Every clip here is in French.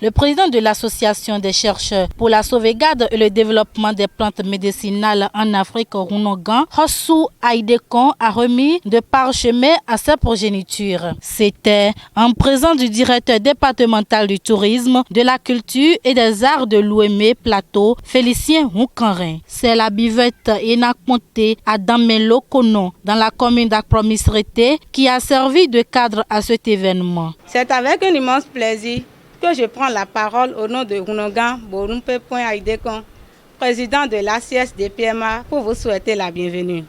Le président de l'association des chercheurs pour la sauvegarde et le développement des plantes médicinales en Afrique, Rounogan, Hossou Aïdekon, a remis de parchemin à sa progéniture. C'était en présence du directeur départemental du tourisme, de la culture et des arts de l'Ouémé Plateau, Félicien Roukanrin. C'est la buvette Enakonte à Damelo Kono, dans la commune d'Akpromisrete, qui a servi de cadre à cet événement. C'est avec un immense plaisir que je prends la parole au nom de Rounogan Borumpe Aïdekon, président de l'ACSDPMA, pour vous souhaiter la bienvenue.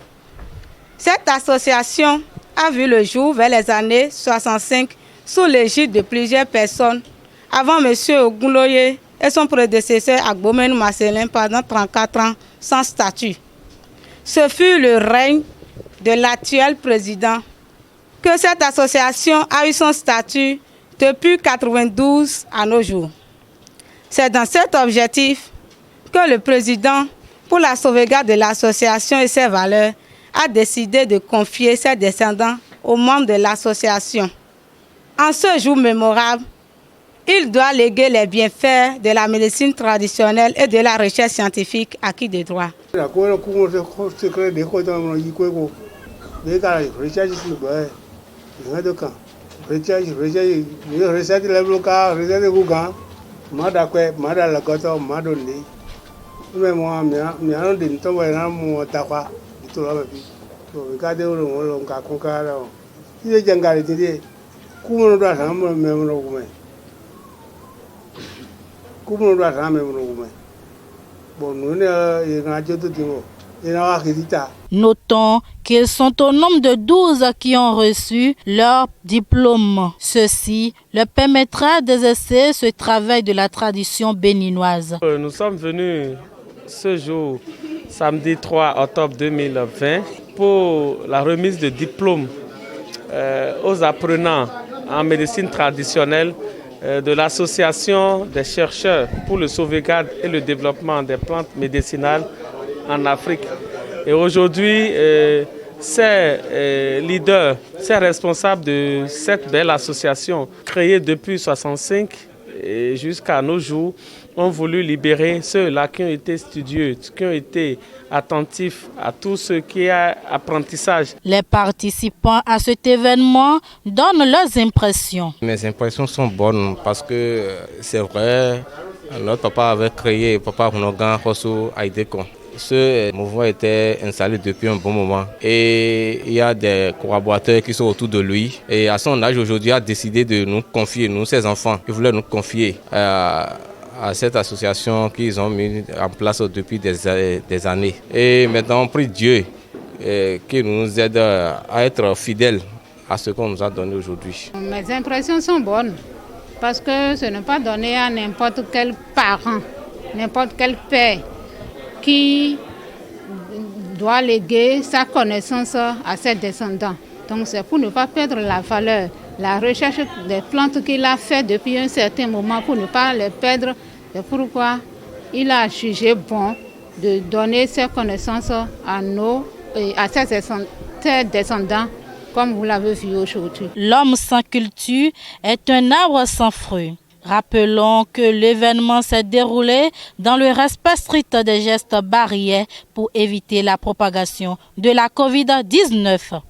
Cette association a vu le jour vers les années 65 sous l'égide de plusieurs personnes, avant M. Ogunloye et son prédécesseur Agbomen Marcelin pendant 34 ans sans statut. Ce fut le règne de l'actuel président que cette association a eu son statut depuis 1992 à nos jours. C'est dans cet objectif que le président, pour la sauvegarde de l'association et ses valeurs, a décidé de confier ses descendants aux membres de l'association. En ce jour mémorable, il doit léguer les bienfaits de la médecine traditionnelle et de la recherche scientifique acquis de droit. Notons qu'ils sont au nombre de 12 qui ont reçu leur diplôme. Ceci leur permettra d'exercer ce travail de la tradition béninoise. Nous sommes venus ce jour, samedi 3 octobre 2020, pour la remise de diplômes aux apprenants en médecine traditionnelle de l'association des chercheurs pour le sauvegarde et le développement des plantes médicinales en Afrique. Et aujourd'hui, ces leaders, ces responsables de cette belle association créée depuis 1965 et jusqu'à nos jours, ont voulu libérer ceux-là qui ont été studieux, qui ont été attentifs à tout ce qui est apprentissage. Les participants à cet événement donnent leurs impressions. Mes impressions sont bonnes parce que c'est vrai, notre papa avait créé, papa Rounogan Hossou Aïdekon. Ce mouvement était installé depuis un bon moment et il y a des collaborateurs qui sont autour de lui. Et à son âge aujourd'hui, il a décidé de nous confier, nous ses enfants, il voulait nous confier à cette association qu'ils ont mis en place depuis des années. Et maintenant, on prie Dieu qui nous aide à être fidèles à ce qu'on nous a donné aujourd'hui. Mes impressions sont bonnes parce que ce n'est pas donné à n'importe quel parent, n'importe quel père qui doit léguer sa connaissance à ses descendants. Donc c'est pour ne pas perdre la valeur, la recherche des plantes qu'il a fait depuis un certain moment pour ne pas les perdre. C'est pourquoi il a jugé bon de donner ses connaissances à ses descendants, comme vous l'avez vu aujourd'hui. L'homme sans culture est un arbre sans fruits. Rappelons que l'événement s'est déroulé dans le respect strict des gestes barrières pour éviter la propagation de la COVID-19.